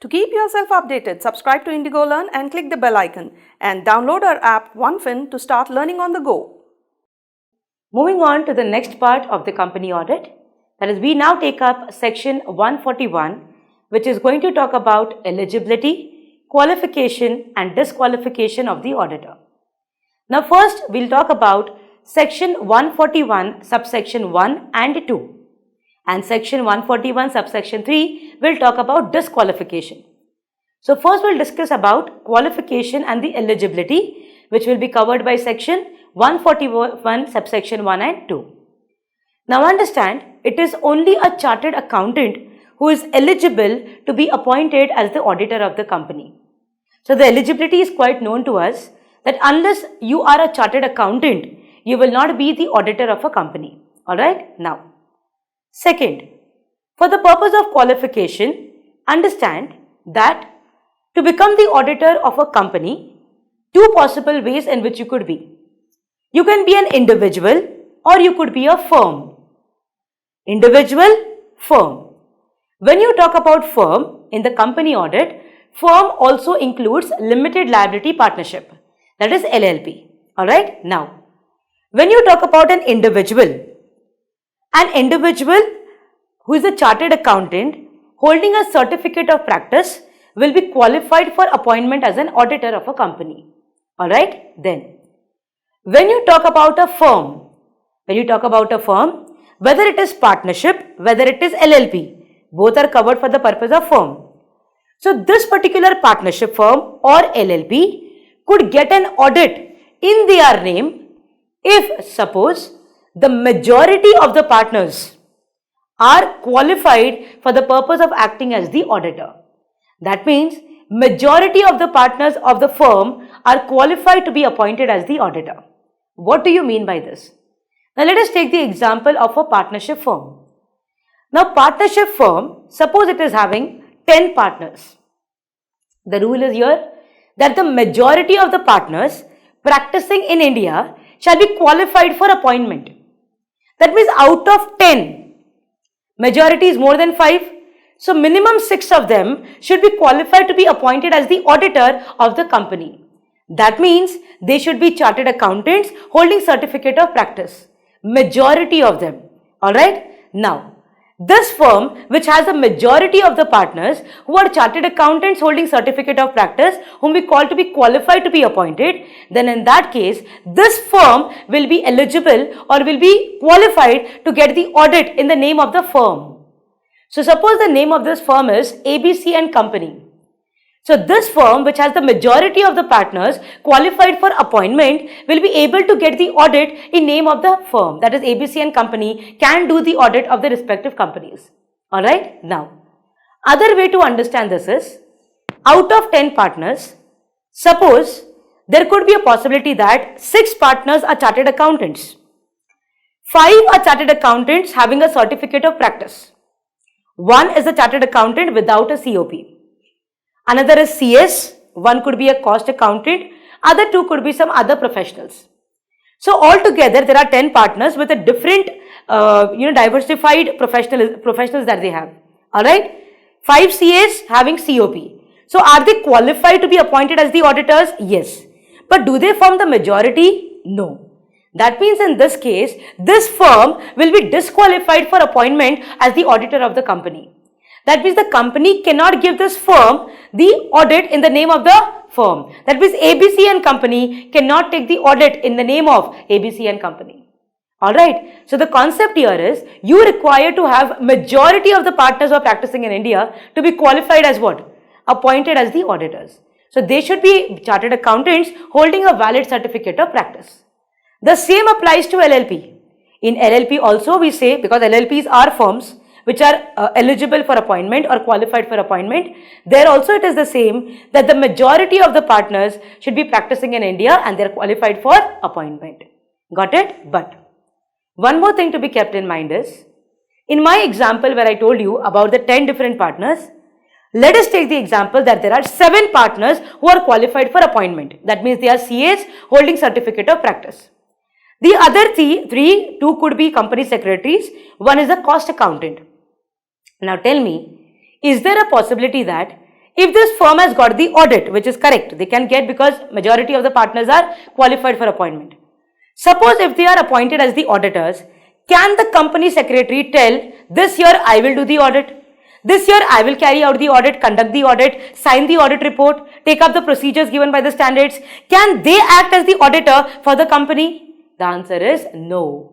To keep yourself updated, subscribe to Indigo Learn and click the bell icon and download our app OneFin to start learning on the go. Moving on to the next part of the company audit, that is, we now take up section 141, which is going to talk about eligibility, qualification and disqualification of the auditor. Now first we'll talk about section 141 subsection 1 and 2. And section 141 subsection 3 will talk about disqualification. So first we'll discuss about qualification and the eligibility, which will be covered by section 141 subsection 1 and 2. Now understand, it is only a chartered accountant who is eligible to be appointed as the auditor of the company. So the eligibility is quite known to us, that unless you are a chartered accountant, you will not be the auditor of a company. Alright, now. Second, for the purpose of qualification, understand that to become the auditor of a company, two possible ways in which you could be. You can be an individual or you could be a firm. Individual, firm. When you talk about firm in the company audit, firm also includes limited liability partnership, that is LLP. Alright, now, when you talk about an individual who is a chartered accountant holding a certificate of practice will be qualified for appointment as an auditor of a company. Alright, then, when you talk about a firm, whether it is partnership, whether it is LLP, both are covered for the purpose of firm. So this particular partnership firm or LLP could get an audit in their name if suppose the majority of the partners are qualified for the purpose of acting as the auditor. That means majority of the partners of the firm are qualified to be appointed as the auditor. What do you mean by this? Now let us take the example of a partnership firm. Now partnership firm, suppose it is having 10 partners. The rule is here that the majority of the partners practicing in India shall be qualified for appointment. That means out of 10, majority is more than 5. So minimum 6 of them should be qualified to be appointed as the auditor of the company. That means they should be chartered accountants holding certificate of practice. Majority of them. Alright. Now, this firm which has a majority of the partners who are chartered accountants holding certificate of practice, whom we call to be qualified to be appointed, then in that case, this firm will be eligible or will be qualified to get the audit in the name of the firm. So suppose the name of this firm is ABC and Company. So this firm which has the majority of the partners qualified for appointment will be able to get the audit in name of the firm, that is ABC and Company can do the audit of the respective companies. Alright, now other way to understand this is, out of 10 partners, suppose there could be a possibility that 6 partners are chartered accountants, 5 are chartered accountants having a certificate of practice, 1 is a chartered accountant without a COP. Another is CS, one could be a cost accountant, other 2 could be some other professionals. So altogether there are 10 partners with a different diversified professionals that they have. Alright, 5 CS having COP. So are they qualified to be appointed as the auditors? Yes. But do they form the majority? No. That means in this case, this firm will be disqualified for appointment as the auditor of the company. That means the company cannot give this firm the audit in the name of the firm. That means ABC and Company cannot take the audit in the name of ABC and Company. Alright. So the concept here is, you require to have majority of the partners who are practicing in India to be qualified as what? Appointed as the auditors. So they should be chartered accountants holding a valid certificate of practice. The same applies to LLP. In LLP also we say, because LLPs are firms which are eligible for appointment or qualified for appointment, there also it is the same, that the majority of the partners should be practicing in India and they are qualified for appointment. Got it? But one more thing to be kept in mind is, in my example where I told you about the 10 different partners, let us take the example that there are 7 partners who are qualified for appointment. That means they are CAs holding certificate of practice. The other 2 could be company secretaries, one is a cost accountant. Now tell me, is there a possibility that If this firm has got the audit, which is correct, they can get because majority of the partners are qualified for appointment. Suppose if they are appointed as the auditors, can the company secretary tell, this year I will do the audit, this year I will carry out the audit, conduct the audit, sign the audit report, take up the procedures given by the standards? Can they act as the auditor for the company? The answer is no.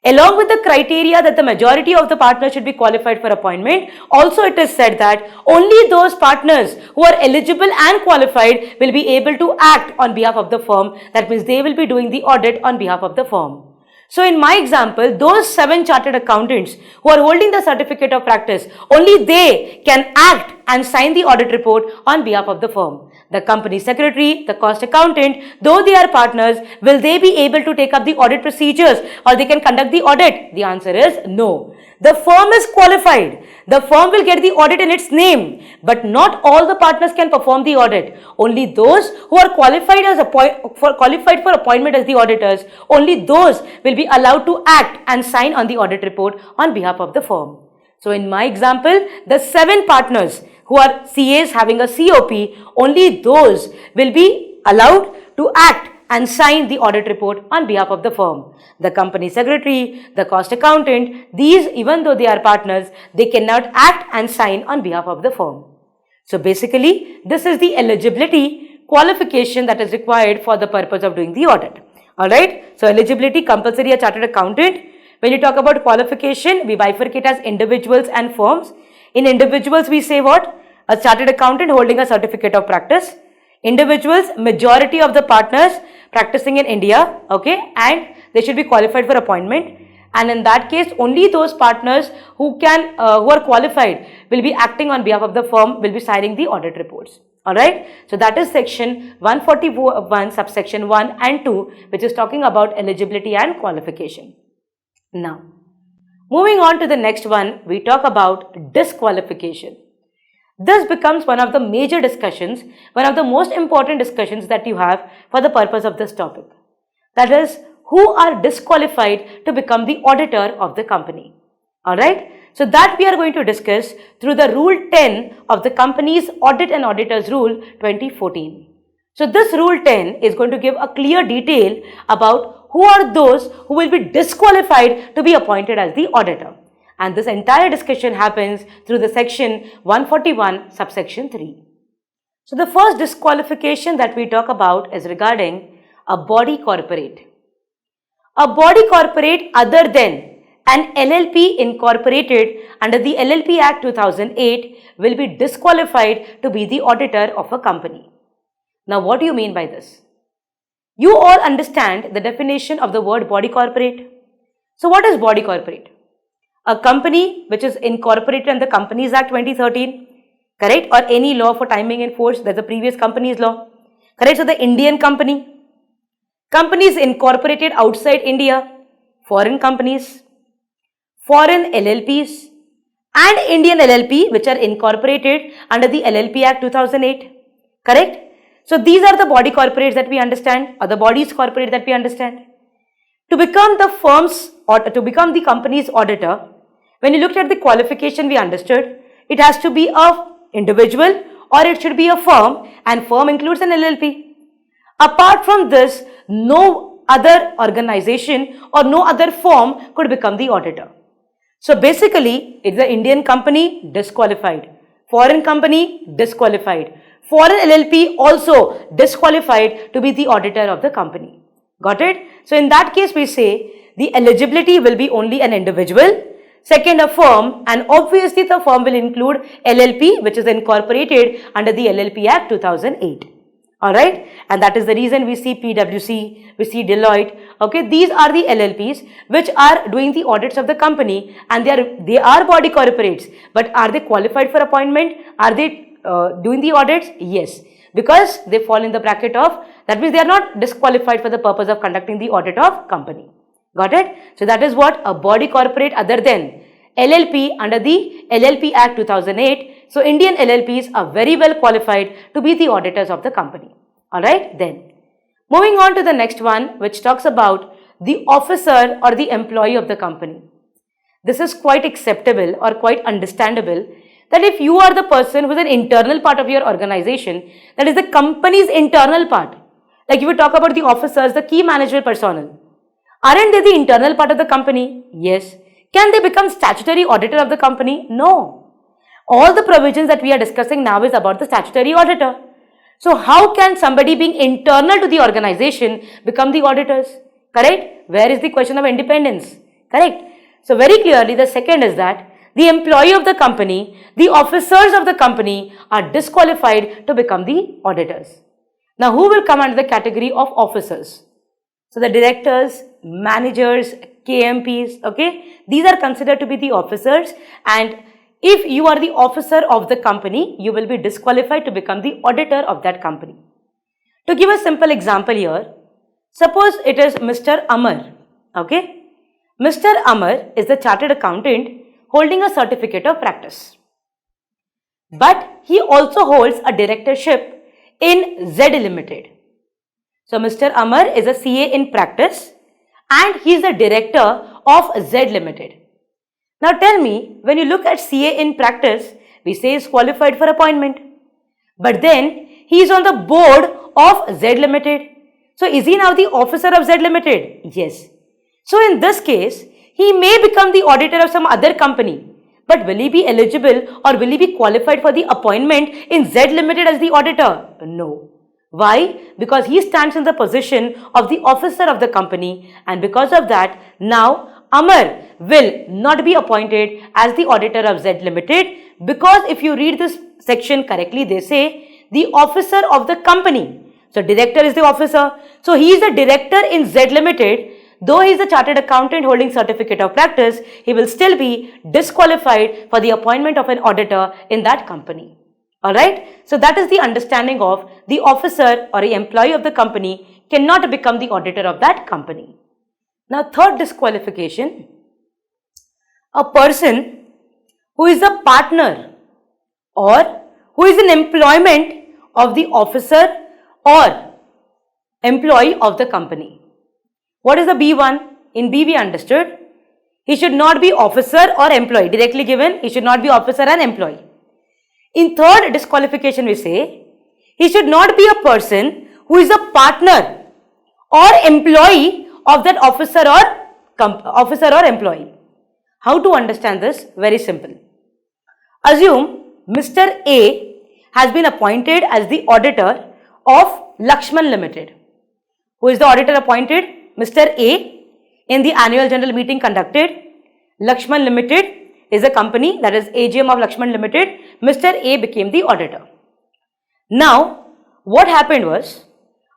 Along with the criteria that the majority of the partners should be qualified for appointment, also it is said that only those partners who are eligible and qualified will be able to act on behalf of the firm. That means they will be doing the audit on behalf of the firm. So in my example, those 7 chartered accountants who are holding the certificate of practice, only they can act and sign the audit report on behalf of the firm. The company secretary, the cost accountant, though they are partners, will they be able to take up the audit procedures or they can conduct the audit? The answer is no. The firm is qualified. The firm will get the audit in its name, but not all the partners can perform the audit. Only those who are qualified for appointment as the auditors, only those will be allowed to act and sign on the audit report on behalf of the firm. So in my example, the 7 partners who are CAs having a COP, only those will be allowed to act and sign the audit report on behalf of the firm. The company secretary, the cost accountant, these, even though they are partners, they cannot act and sign on behalf of the firm. So basically, this is the eligibility qualification that is required for the purpose of doing the audit. Alright, so eligibility, compulsory a chartered accountant. When you talk about qualification, we bifurcate as individuals and firms. In individuals, we say what? A chartered accountant holding a certificate of practice. Individuals, majority of the partners practicing in India, okay, and they should be qualified for appointment. And in that case, only those partners who are qualified will be acting on behalf of the firm, will be signing the audit reports. Alright, so that is section 141, subsection 1 and 2, which is talking about eligibility and qualification. Now, moving on to the next one, we talk about disqualification. This becomes one of the major discussions, one of the most important discussions that you have for the purpose of this topic. That is, who are disqualified to become the auditor of the company. Alright, so that we are going to discuss through the Rule 10 of the Companies Audit and Auditors Rule 2014. So this Rule 10 is going to give a clear detail about who are those who will be disqualified to be appointed as the auditor. And this entire discussion happens through the section 141, subsection 3. So the first disqualification that we talk about is regarding a body corporate. A body corporate other than an LLP incorporated under the LLP Act 2008 will be disqualified to be the auditor of a company. Now, what do you mean by this? You all understand the definition of the word body corporate. So what is body corporate? A company which is incorporated under the Companies Act 2013, correct? Or any law for timing and force, that's the previous company's law, correct? So the Indian company, companies incorporated outside India, foreign companies, foreign LLPs and Indian LLP which are incorporated under the LLP Act 2008, correct? So these are the body corporates that we understand, or the bodies corporate that we understand. To become the firm's or to become the company's auditor, when you looked at the qualification, we understood it has to be a individual or it should be a firm, and firm includes an LLP. Apart from this, no other organization or no other firm could become the auditor. So basically, it's the Indian company disqualified, foreign company disqualified, foreign LLP also disqualified to be the auditor of the company. Got it? So in that case, we say the eligibility will be only an individual, second a firm, and obviously the firm will include LLP which is incorporated under the LLP Act 2008. Alright, and that is the reason we see PwC, we see Deloitte. Okay, these are the LLPs which are doing the audits of the company, and they are body corporates. But are they qualified for appointment? Are they doing the audits? Yes, because they fall in the bracket of, that means they are not disqualified for the purpose of conducting the audit of company. Got it? So that is what a body corporate other than LLP under the LLP Act 2008. So Indian LLPs are very well qualified to be the auditors of the company. Alright, then moving on to the next one, which talks about the officer or the employee of the company. This is quite acceptable or quite understandable that if you are the person who is an internal part of your organization, that is the company's internal part, like if you talk about the officers, the key managerial personnel, aren't they the internal part of the company? Yes. Can they become statutory auditor of the company? No. All the provisions that we are discussing now is about the statutory auditor. So how can somebody being internal to the organization become the auditors? Correct? Where is the question of independence? Correct? So very clearly the second is that the employee of the company, the officers of the company are disqualified to become the auditors. Now who will come under the category of officers? So the directors, managers, KMPs, okay, these are considered to be the officers, and if you are the officer of the company, you will be disqualified to become the auditor of that company. To give a simple example here, suppose it is Mr. Amar, okay. Mr. Amar is the chartered accountant holding a certificate of practice. But he also holds a directorship in Z Limited. So Mr. Amar is a CA in practice and he is the director of Z Limited. Now tell me, when you look at CA in practice, we say he is qualified for appointment. But then he is on the board of Z Limited. So is he now the officer of Z Limited? Yes. So in this case, he may become the auditor of some other company. But will he be eligible or will he be qualified for the appointment in Z Limited as the auditor? No. Why? Because he stands in the position of the officer of the company, and because of that, now Amar will not be appointed as the auditor of Z Limited, because if you read this section correctly, they say the officer of the company. So director is the officer. So he is the director in Z Limited. Though he is a chartered accountant holding certificate of practice, he will still be disqualified for the appointment of an auditor in that company. Alright, so that is the understanding of the officer or the employee of the company cannot become the auditor of that company. Now third disqualification, a person who is a partner or who is in employment of the officer or employee of the company. What is the B1? In B we understood, he should not be officer or employee, directly given, he should not be officer and employee. In third disqualification we say, he should not be a person who is a partner or employee of that officer or employee. How to understand this? Very simple. Assume Mr. A has been appointed as the auditor of Lakshman Limited. Who is the auditor appointed? Mr. A. In the annual general meeting conducted, Lakshman Limited is a company, that is AGM of Lakshman Limited, Mr. A became the auditor. Now, what happened was,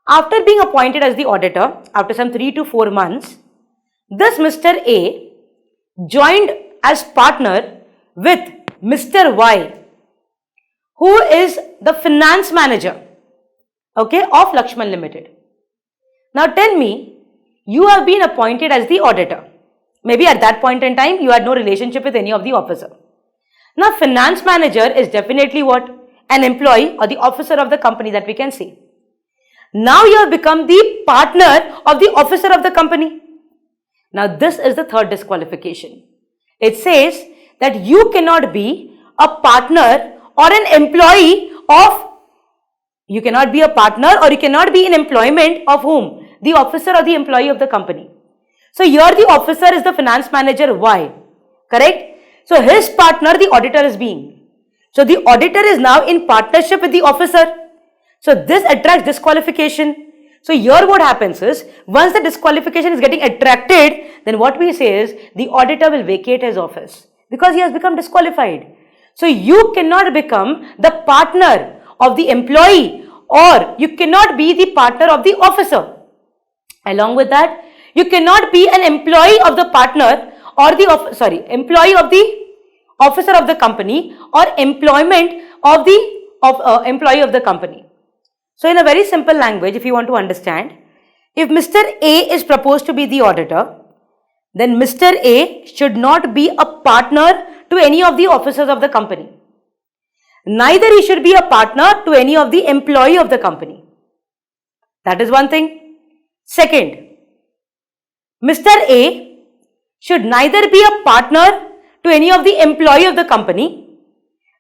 after being appointed as the auditor, after some 3 to 4 months, this Mr. A joined as partner with Mr. Y, who is the finance manager, okay, of Lakshman Limited. Now tell me, you have been appointed as the auditor. Maybe at that point in time, you had no relationship with any of the officer. Now, finance manager is definitely what? An employee or the officer of the company that we can see. Now, you have become the partner of the officer of the company. Now, this is the third disqualification. It says that you cannot be a partner or an employee of, you cannot be a partner or you cannot be in employment of whom? The officer or the employee of the company. So here the officer is the finance manager Y, correct? So his partner, the auditor, is being. So the auditor is now in partnership with the officer. So this attracts disqualification. So here what happens is, once the disqualification is getting attracted, then what we say is the auditor will vacate his office because he has become disqualified. So you cannot become the partner of the employee or you cannot be the partner of the officer. Along with that, you cannot be an employee of the partner or the employee of the officer of the company or employment of the employee of the company. So in a very simple language, if you want to understand, if Mr. A is proposed to be the auditor, then Mr. A should not be a partner to any of the officers of the company. Neither he should be a partner to any of the employee of the company. That is one thing. Second, Mr. A should neither be a partner to any of the employee of the company,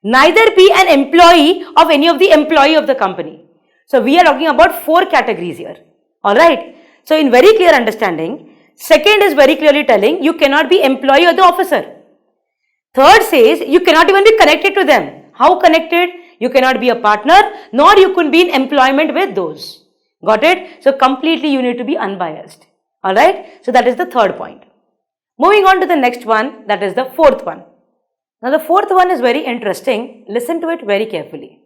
neither be an employee of any of the employee of the company. So we are talking about 4 categories here. Alright. So in very clear understanding, second is very clearly telling you cannot be employee or the officer. Third says you cannot even be connected to them. How connected? You cannot be a partner, nor you could be in employment with those. Got it? So completely you need to be unbiased. Alright. So that is the third point. Moving on to the next one, that is the fourth one. Now the fourth one is very interesting. Listen to it very carefully.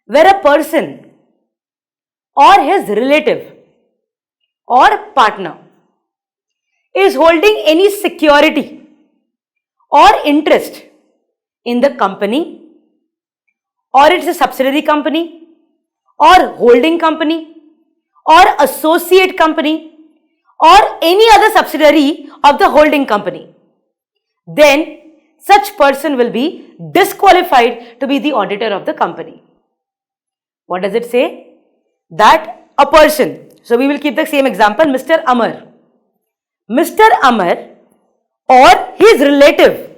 Where a person or his relative or partner is holding any security or interest in the company, or it's a subsidiary company, or holding company, or associate company, or any other subsidiary of the holding company, then such person will be disqualified to be the auditor of the company. What does it say? That a person, so we will keep the same example, Mr. Amar. Mr. Amar or his relative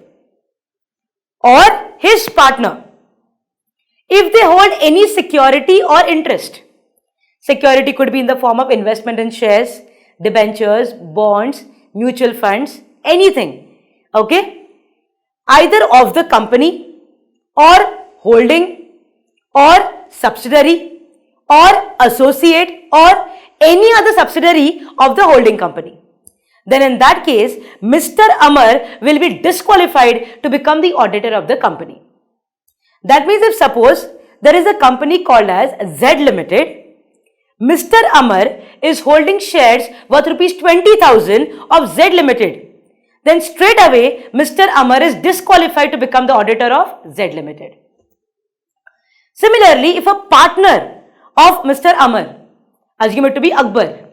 or his partner, if they hold any security or interest, security could be in the form of investment in shares, debentures, bonds, mutual funds, anything, okay, either of the company or holding or subsidiary or associate or any other subsidiary of the holding company, then in that case, Mr. Amar will be disqualified to become the auditor of the company. That means if suppose there is a company called as Z Limited, Mr. Amar is holding shares worth rupees 20,000 of Z Limited, then straight away Mr. Amar is disqualified to become the auditor of Z Limited. Similarly, if a partner of Mr. Amar, assume it to be Akbar,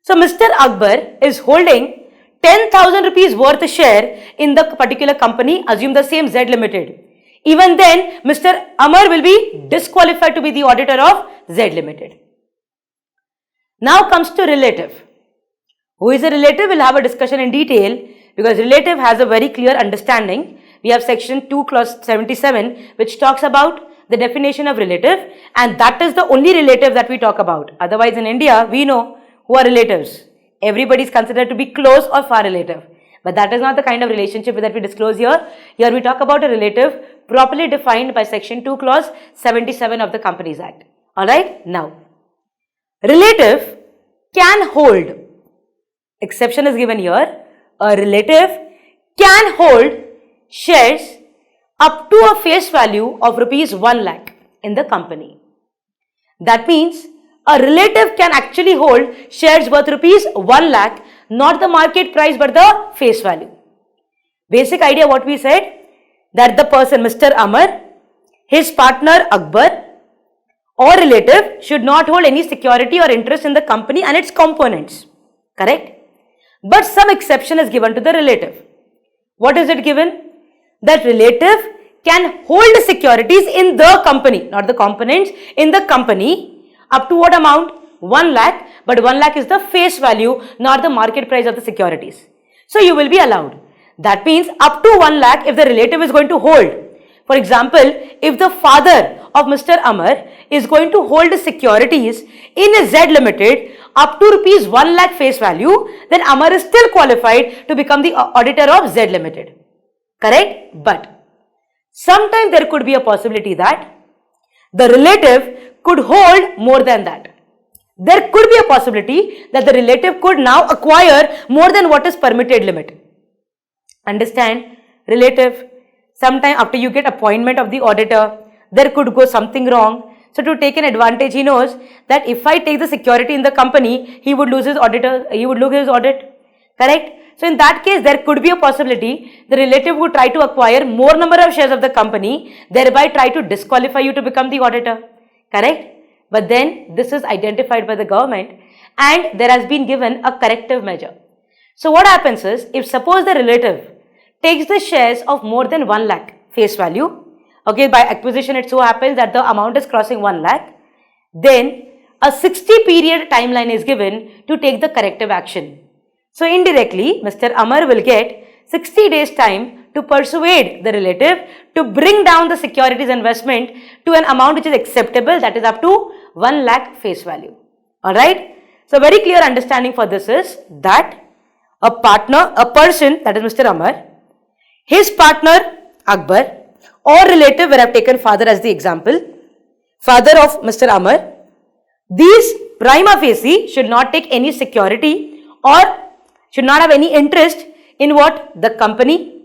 so Mr. Akbar is holding 10,000 rupees worth a share in the particular company, assume the same Z Limited. Even then, Mr. Amar will be disqualified to be the auditor of Z Limited. Now comes to relative. Who is a relative? We'll have a discussion in detail because relative has a very clear understanding. We have section 2 clause 77 which talks about the definition of relative, and that is the only relative that we talk about. Otherwise in India, we know who are relatives. Everybody is considered to be close or far relative. But that is not the kind of relationship that we disclose here. Here we talk about a relative properly defined by section 2 clause 77 of the Companies Act. Alright, now relative can hold, exception is given here, a relative can hold shares up to a face value of rupees 1 lakh in the company. That means a relative can actually hold shares worth rupees 1 lakh, not the market price but the face value. Basic idea what we said, that the person Mr. Amar, his partner Akbar or relative should not hold any security or interest in the company and its components, correct? But some exception is given to the relative. What is it given? That relative can hold securities in the company, not the components, in the company up to what amount? 1 lakh, but 1 lakh is the face value, not the market price of the securities. So you will be allowed. That means up to 1 lakh if the relative is going to hold. For example, if the father of Mr. Amar is going to hold securities in a Z Limited up to rupees 1 lakh face value, then Amar is still qualified to become the auditor of Z Limited. Correct? But sometimes there could be a possibility that the relative could hold more than that. There could be a possibility that the relative could now acquire more than what is permitted limit. Understand? Relative, sometime after you get appointment of the auditor, there could go something wrong. So to take an advantage, he knows that if I take the security in the company, he would lose his auditor, he would lose his audit. Correct? So in that case, there could be a possibility the relative would try to acquire more number of shares of the company, thereby try to disqualify you to become the auditor. Correct? But then this is identified by the government and there has been given a corrective measure. So what happens is, if suppose the relative takes the shares of more than 1 lakh face value, okay, by acquisition it so happens that the amount is crossing 1 lakh, then a 60 period timeline is given to take the corrective action. So indirectly, Mr. Amar will get 60 days time to persuade the relative to bring down the securities investment to an amount which is acceptable, that is up to 1 lakh face value. Alright. So very clear understanding for this is that a person, that is Mr. Amar, his partner Akbar, or relative, where I have taken father as the example, father of Mr. Amar, these prima facie should not take any security or should not have any interest in what? The company,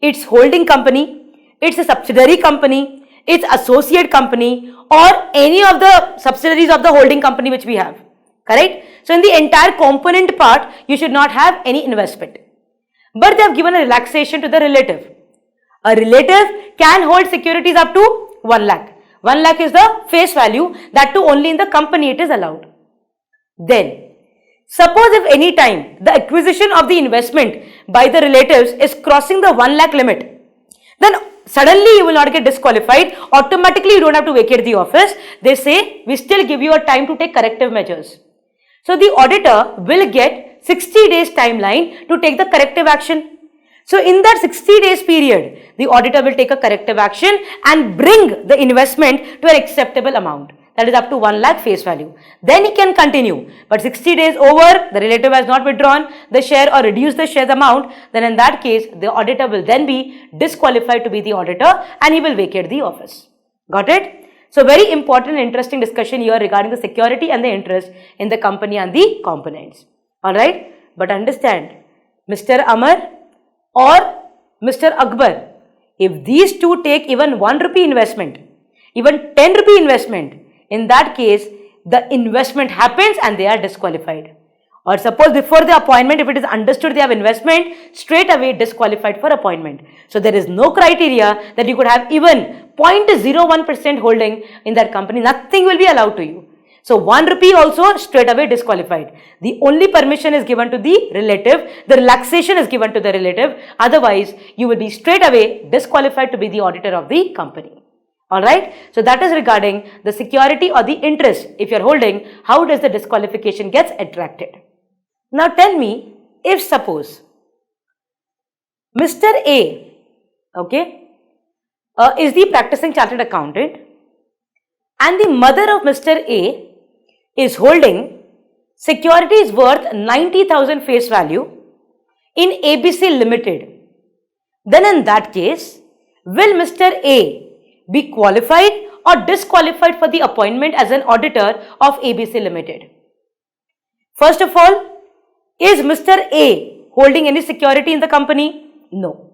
its holding company, its a subsidiary company, its associate company, or any of the subsidiaries of the holding company which we have. Correct? So in the entire component part, you should not have any investment. But they have given a relaxation to the relative. A relative can hold securities up to 1 lakh. 1 lakh is the face value, that too only in the company it is allowed. Then, suppose if any time the acquisition of the investment by the relatives is crossing the 1 lakh limit, then suddenly you will not get disqualified. Automatically you don't have to vacate the office. They say we still give you a time to take corrective measures. So the auditor will get 60 days timeline to take the corrective action. So in that 60 days period, the auditor will take a corrective action and bring the investment to an acceptable amount, that is up to 1 lakh face value. Then he can continue. But 60 days over, the relative has not withdrawn the share or reduced the share amount, then in that case, the auditor will then be disqualified to be the auditor and he will vacate the office. Got it? So very important and interesting discussion here regarding the security and the interest in the company and the components. Alright? But understand, Mr. Amar or Mr. Akbar, if these two take even 1 rupee investment, even 10 rupee investment, in that case, the investment happens and they are disqualified. Or suppose before the appointment, if it is understood they have investment, straight away disqualified for appointment. So there is no criteria that you could have even 0.01% holding in that company. Nothing will be allowed to you. So 1 rupee also straight away disqualified. The only permission is given to the relative. The relaxation is given to the relative. Otherwise, you will be straight away disqualified to be the auditor of the company. Alright. So that is regarding the security or the interest. If you are holding, how does the disqualification gets attracted? Now tell me, if suppose Mr. A, okay, is the practicing chartered accountant and the mother of Mr. A is holding securities worth 90,000 face value in ABC Limited, then in that case, will Mr. A be qualified or disqualified for the appointment as an auditor of ABC Limited? First of all, is Mr. A holding any security in the company? No.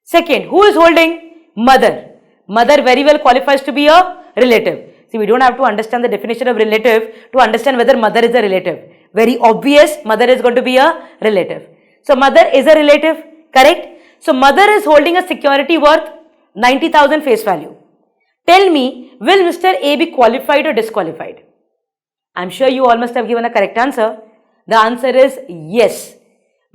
Second, who is holding? Mother. Mother very well qualifies to be a relative. See, we don't have to understand the definition of relative to understand whether mother is a relative. Very obvious, mother is going to be a relative. So, mother is a relative, correct? So, mother is holding a security worth 90,000 face value. Tell me, will Mr. A be qualified or disqualified? I am sure you all must have given a correct answer. The answer is yes.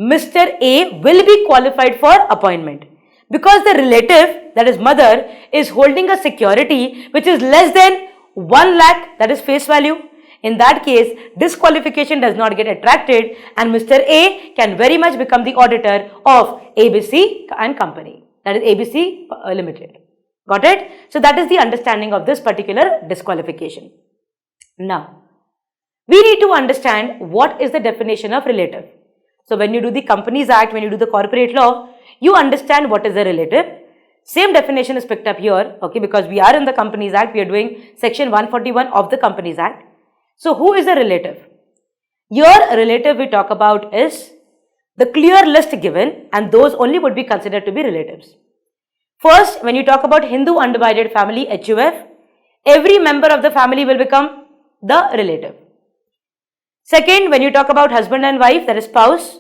Mr. A will be qualified for appointment because the relative, that is mother, is holding a security which is less than 1 lakh, that is face value. In that case, disqualification does not get attracted and Mr. A can very much become the auditor of ABC and company, that is ABC Limited. Got it? So that is the understanding of this particular disqualification. Now, we need to understand what is the definition of relative. So when you do the Companies Act, when you do the corporate law, you understand what is a relative. Same definition is picked up here, okay, because we are in the Companies Act, we are doing section 141 of the Companies Act. So who is a relative? Here a relative we talk about is the clear list given and those only would be considered to be relatives. First, when you talk about Hindu undivided family, HUF, every member of the family will become the relative. Second, when you talk about husband and wife, that is spouse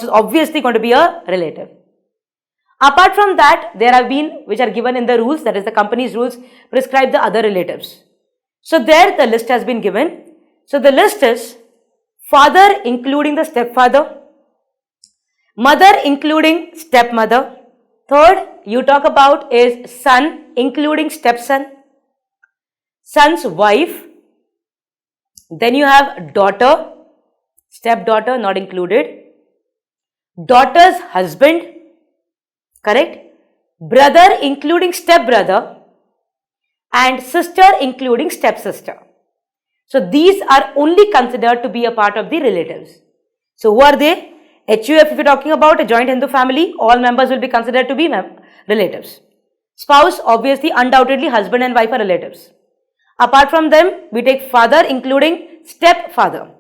is obviously going to be a relative. Apart from that, there have been, which are given in the rules, that is the company's rules, prescribe the other relatives. So there the list has been given. So the list is father including the stepfather, mother including stepmother. Third, you talk about is son including stepson, son's wife. Then you have daughter, stepdaughter not included, daughter's husband, correct? Brother including stepbrother and sister including stepsister. So these are only considered to be a part of the relatives. So who are they? HUF, if you're talking about a joint Hindu family, all members will be considered to be relatives. Spouse, obviously, undoubtedly, husband and wife are relatives. Apart from them, we take father including stepfather,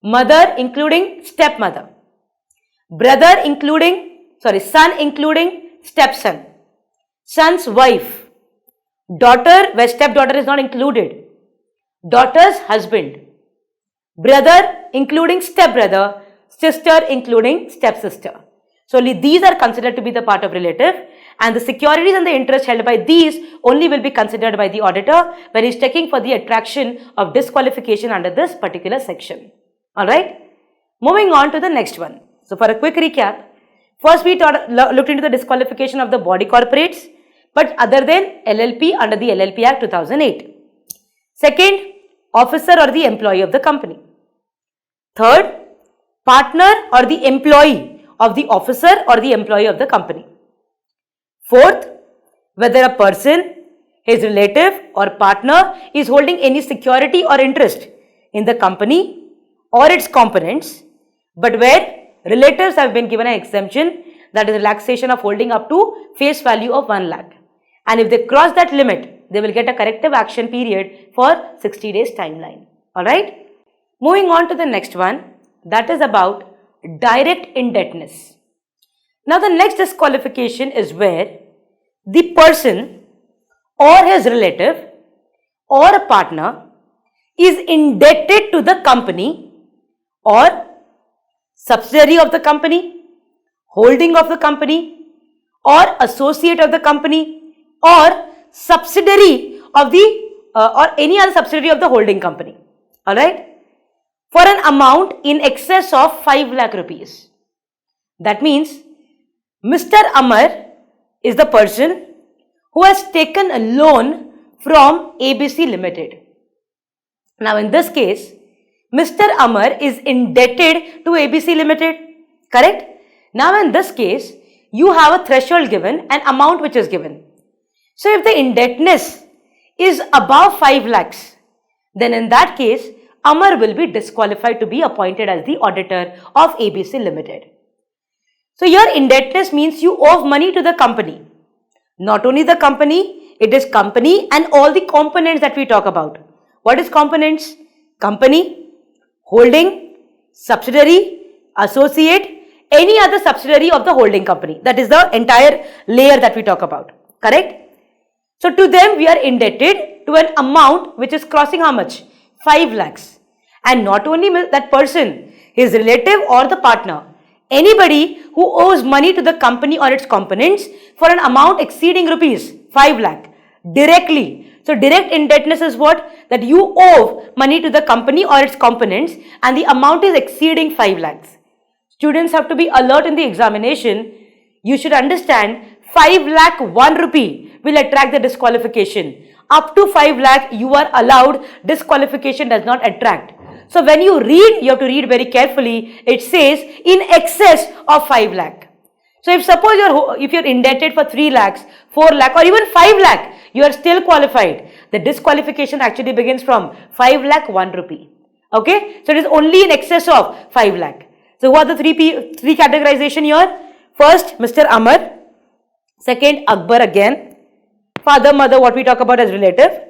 mother including stepmother, brother son including stepson, son's wife, daughter where stepdaughter is not included, daughter's husband, brother including stepbrother, sister including stepsister. So only these are considered to be the part of relative, and the securities and the interest held by these only will be considered by the auditor when he is checking for the attraction of disqualification under this particular section. Alright, moving on to the next one. So for a quick recap, first we looked into the disqualification of the body corporates, but other than LLP under the LLP Act 2008. Second, officer or the employee of the company. Third, partner or the employee of the officer or the employee of the company. Fourth, whether a person, his relative or partner is holding any security or interest in the company or its components, but where relatives have been given an exemption, that is relaxation of holding up to face value of 1 lakh. And if they cross that limit, they will get a corrective action period for 60 days timeline. Alright. Moving on to the next one, that is about direct indebtedness. Now the next disqualification is where the person or his relative or a partner is indebted to the company or subsidiary of the company, holding of the company, or associate of the company, or subsidiary of the or any other subsidiary of the holding company. Alright, for an amount in excess of 5 lakh rupees. That means Mr. Amar is the person who has taken a loan from ABC Limited. Now in this case, Mr. Amar is indebted to ABC Limited, correct? Now in this case, you have a threshold given, an amount which is given. So if the indebtedness is above 5 lakhs, then in that case, Amar will be disqualified to be appointed as the auditor of ABC Limited. So your indebtedness means you owe money to the company. Not only the company, it is company and all the components that we talk about. What is components? Company, holding, subsidiary, associate, any other subsidiary of the holding company. That is the entire layer that we talk about. Correct? So to them we are indebted to an amount which is crossing how much? 5 lakhs. And not only that person, his relative or the partner, anybody who owes money to the company or its components for an amount exceeding rupees 5 lakh directly. So direct indebtedness is what? That you owe money to the company or its components and the amount is exceeding 5 lakhs. Students have to be alert in the examination. You should understand 5 lakh 1 rupee will attract the disqualification. Up to 5 lakh you are allowed, disqualification does not attract. So when you read, you have to read very carefully. It says in excess of 5 lakh. So if suppose if you're indebted for 3 lakhs, 4 lakh or even 5 lakh, you are still qualified. The disqualification actually begins from 5 lakh 1 rupee. Okay. So it is only in excess of 5 lakh. So who are the three categorization here? First, Mr. Amar. Second, Akbar again. Father, mother, what we talk about as relative.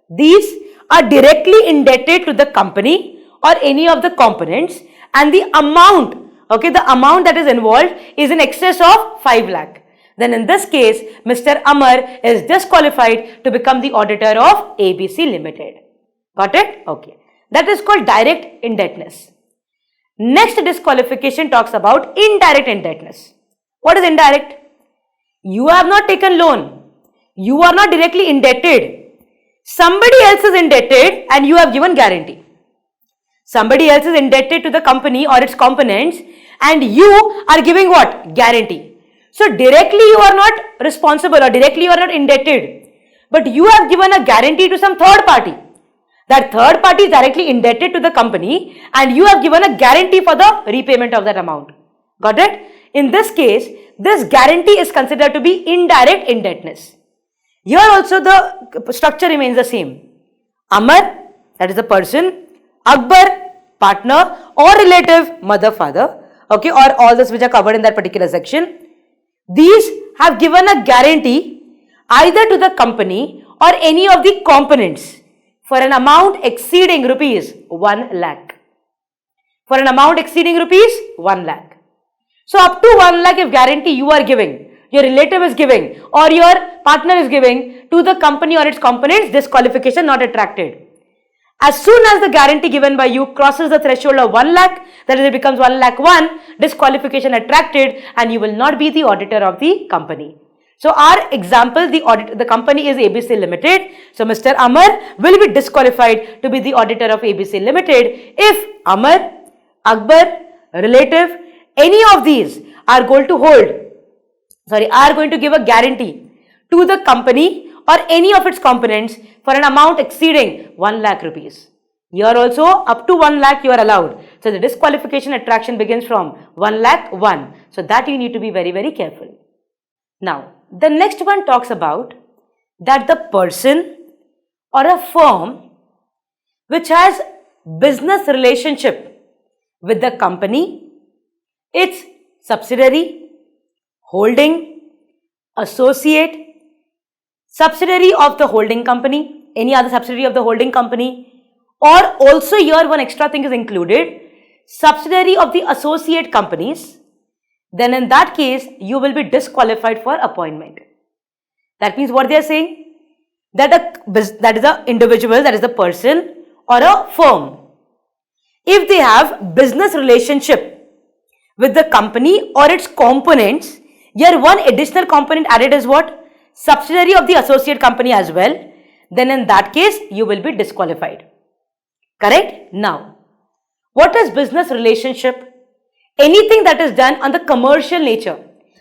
These are directly indebted to the company or any of the components, and the amount, okay, the amount that is involved is in excess of 5 lakh. Then in this case, Mr. Amar is disqualified to become the auditor of ABC Limited. Got it? Okay. That is called direct indebtedness. Next disqualification talks about indirect indebtedness. What is indirect? You have not taken loan. You are not directly indebted. Somebody else is indebted and you have given guarantee. Somebody else is indebted to the company or its components and you are giving what? Guarantee. So directly you are not responsible or directly you are not indebted, but you have given a guarantee to some third party. That third party is directly indebted to the company and you have given a guarantee for the repayment of that amount. Got it? In this case, this guarantee is considered to be indirect indebtedness. Here also the structure remains the same. Amar, that is the person, Akbar, partner or relative, mother, father, okay, or all this which are covered in that particular section. These have given a guarantee either to the company or any of the components for an amount exceeding rupees 1 lakh. For an amount exceeding rupees 1 lakh. So up to 1 lakh if guarantee you are giving, your relative is giving or your partner is giving to the company or its components, disqualification not attracted. As soon as the guarantee given by you crosses the threshold of 1 lakh, that is it becomes 1 lakh 1, disqualification attracted and you will not be the auditor of the company. So our example, the company is ABC Limited. So Mr. Amar will be disqualified to be the auditor of ABC Limited if Amar, Akbar, relative, any of these are going to give a guarantee to the company or any of its components for an amount exceeding 1 lakh rupees. Here also up to 1 lakh you are allowed. So the disqualification attraction begins from 1 lakh 1. So that you need to be very, very careful. Now, the next one talks about that the person or a firm which has business relationship with the company, its subsidiary, holding, associate, subsidiary of the holding company, any other subsidiary of the holding company, or also here one extra thing is included, subsidiary of the associate companies, then in that case you will be disqualified for appointment. That means what they are saying, that is the individual, that is the person or a firm, if they have business relationship with the company or its components, here one additional component added is what? Subsidiary of the associate company as well, then in that case you will be disqualified. Correct? Now, what is business relationship? Anything that is done on the commercial nature,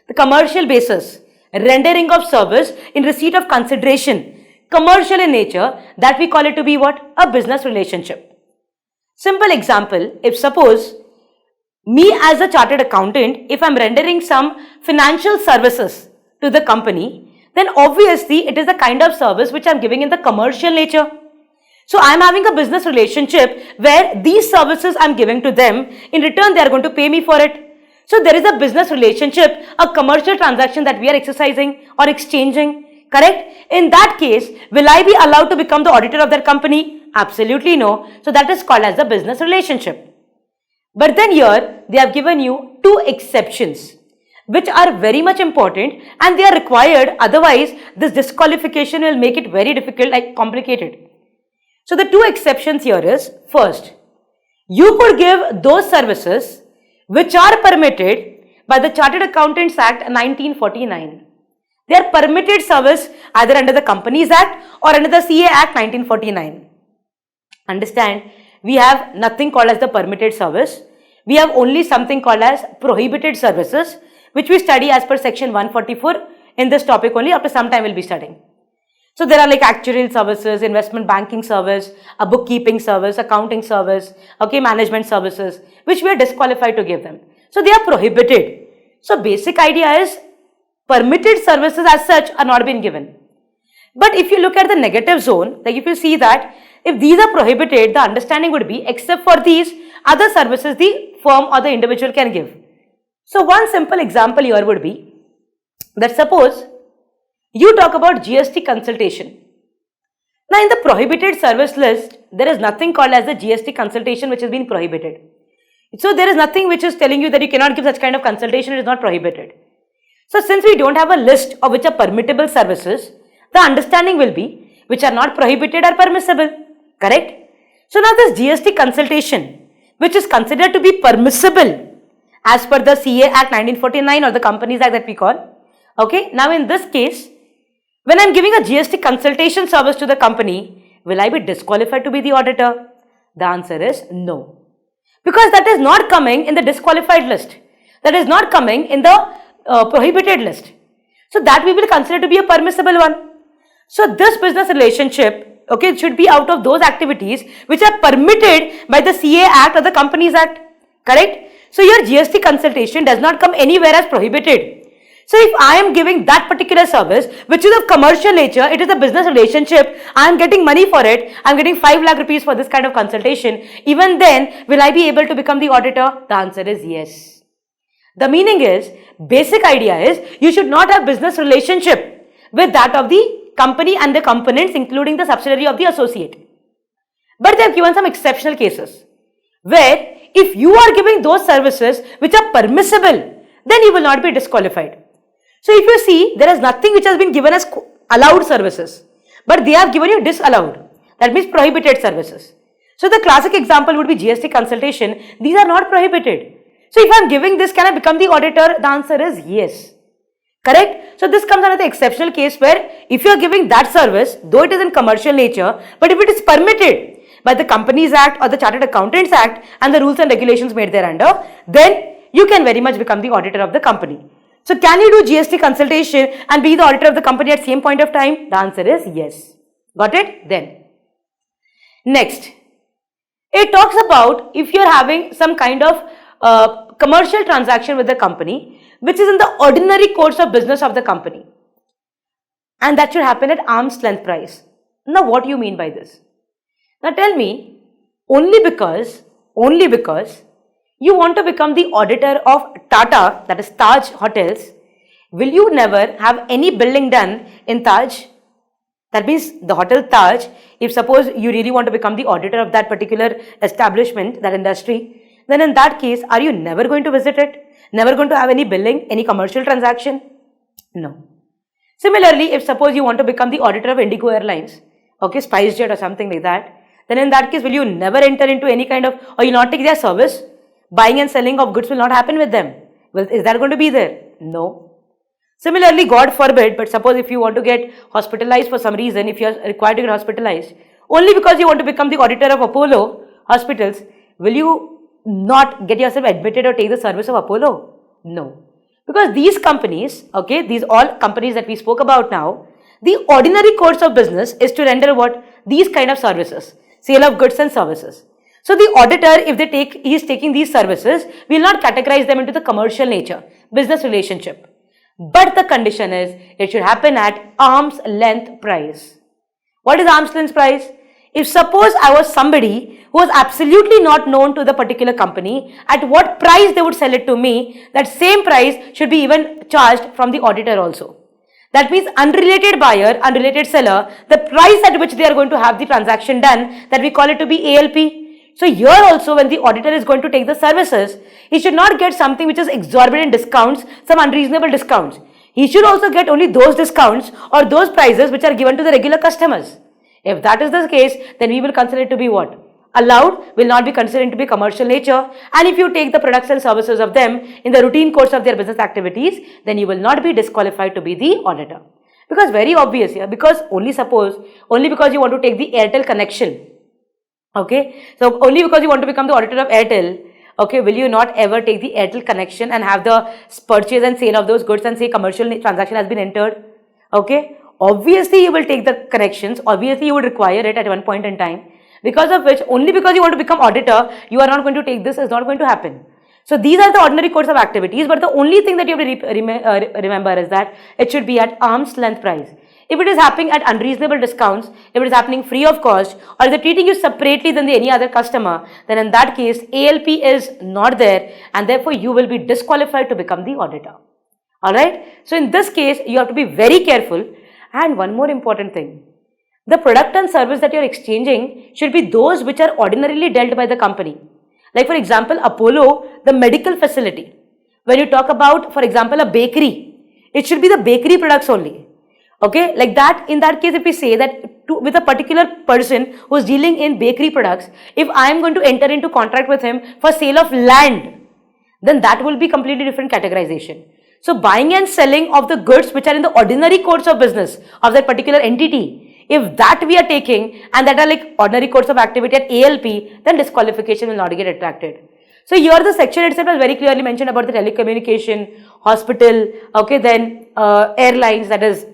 the commercial basis, rendering of service in receipt of consideration, commercial in nature, that we call it to be what? A business relationship. Simple example, if suppose me as a chartered accountant, if I am rendering some financial services to the company, then obviously it is the kind of service which I am giving in the commercial nature. So I am having a business relationship where these services I am giving to them, in return they are going to pay me for it. So there is a business relationship, a commercial transaction that we are exercising or exchanging, correct? In that case, will I be allowed to become the auditor of that company? Absolutely no. So that is called as a business relationship. But then here they have given you two exceptions which are very much important and they are required, otherwise this disqualification will make it very difficult, like complicated. So the two exceptions here is, first, you could give those services which are permitted by the Chartered Accountants Act 1949. They are permitted service either under the Companies Act or under the CA Act 1949. Understand, we have nothing called as the permitted service. We have only something called as prohibited services, which we study as per section 144 in this topic only. After some time we'll be studying. So there are like actuarial services, investment banking service, a bookkeeping service, accounting service, okay, management services, which we are disqualified to give them. So they are prohibited. So basic idea is permitted services as such are not being given. But if you look at the negative zone, like if you see that if these are prohibited, the understanding would be except for these other services the firm or the individual can give. So one simple example here would be that suppose you talk about GST consultation. Now in the prohibited service list, there is nothing called as the GST consultation which has been prohibited. So there is nothing which is telling you that you cannot give such kind of consultation, it is not prohibited. So since we don't have a list of which are permittable services, the understanding will be which are not prohibited are permissible, correct? So now this GST consultation which is considered to be permissible as per the CA Act 1949 or the Companies Act that we call, okay, now in this case, when I am giving a GST consultation service to the company, will I be disqualified to be the auditor? The answer is no. Because that is not coming in the disqualified list. That is not coming in the prohibited list. So that we will consider to be a permissible one. So this business relationship, okay, should be out of those activities which are permitted by the CA Act or the Companies Act, correct? So your GST consultation does not come anywhere as prohibited. So if I am giving that particular service, which is of commercial nature, it is a business relationship, I am getting money for it, I am getting 5 lakh rupees for this kind of consultation, even then, will I be able to become the auditor? The answer is yes. The meaning is, basic idea is, you should not have business relationship with that of the company and the components, including the subsidiary of the associate. But they have given some exceptional cases, where if you are giving those services which are permissible, then you will not be disqualified. So if you see, there is nothing which has been given as allowed services, but they have given you disallowed. That means prohibited services. So the classic example would be GST consultation. These are not prohibited. So if I am giving this, can I become the auditor? The answer is yes. Correct? So this comes under the exceptional case where if you are giving that service, though it is in commercial nature, but if it is permitted by the Companies Act or the Chartered Accountants Act and the rules and regulations made thereunder, then you can very much become the auditor of the company. So can you do GST consultation and be the auditor of the company at same point of time? The answer is yes. Got it? Then. Next, it talks about if you are having some kind of commercial transaction with the company, which is in the ordinary course of business of the company. And that should happen at arm's length price. Now what do you mean by this? Now tell me, only because you want to become the auditor of Tata, that is Taj Hotels, will you never have any billing done in Taj? That means the hotel Taj, if suppose you really want to become the auditor of that particular establishment, that industry, then in that case, are you never going to visit it? Never going to have any billing, any commercial transaction? No. Similarly, if suppose you want to become the auditor of Indigo Airlines, okay, SpiceJet or something like that, then in that case, will you never enter into any kind of, or you not take their service? Buying and selling of goods will not happen with them. Well, is that going to be there? No. Similarly, God forbid, but suppose if you want to get hospitalized for some reason, if you are required to get hospitalized, only because you want to become the auditor of Apollo hospitals, will you not get yourself admitted or take the service of Apollo? No. Because these companies, okay, these all companies that we spoke about now, the ordinary course of business is to render what? These kind of services, sale of goods and services. So the auditor, if he is taking these services, will not categorize them into the commercial nature, business relationship. But the condition is, it should happen at arm's length price. What is arm's length price? If suppose I was somebody who was absolutely not known to the particular company, at what price they would sell it to me, that same price should be even charged from the auditor also. That means unrelated buyer, unrelated seller, the price at which they are going to have the transaction done, that we call it to be ALP. So here also, when the auditor is going to take the services, he should not get something which is exorbitant discounts, some unreasonable discounts. He should also get only those discounts or those prices which are given to the regular customers. If that is the case, then we will consider it to be what? Allowed, will not be considered to be commercial nature. And if you take the products and services of them in the routine course of their business activities, then you will not be disqualified to be the auditor. Because very obvious here, because only because you want to take the Airtel connection. Okay, so only because you want to become the auditor of Airtel, okay, will you not ever take the Airtel connection and have the purchase and sale of those goods and say commercial transaction has been entered? Okay, obviously you will take the connections, obviously you would require it at one point in time, because of which, only because you want to become auditor, you are not going to take this, is not going to happen. So these are the ordinary course of activities, but the only thing that you have to remember is that it should be at arm's length price. If it is happening at unreasonable discounts, if it is happening free of cost, or if they are treating you separately than any other customer, then in that case, ALP is not there and therefore you will be disqualified to become the auditor. Alright. So in this case, you have to be very careful. And one more important thing, the product and service that you are exchanging should be those which are ordinarily dealt by the company. Like for example, Apollo, the medical facility. When you talk about, for example, a bakery, it should be the bakery products only. Okay, like that, in that case, if we say that with a particular person who is dealing in bakery products, if I am going to enter into contract with him for sale of land, then that will be completely different categorization. So buying and selling of the goods which are in the ordinary course of business of that particular entity, if that we are taking and that are like ordinary course of activity at ALP, then disqualification will not get attracted. So here the section itself has very clearly mentioned about the telecommunication, hospital, okay, then airlines, that is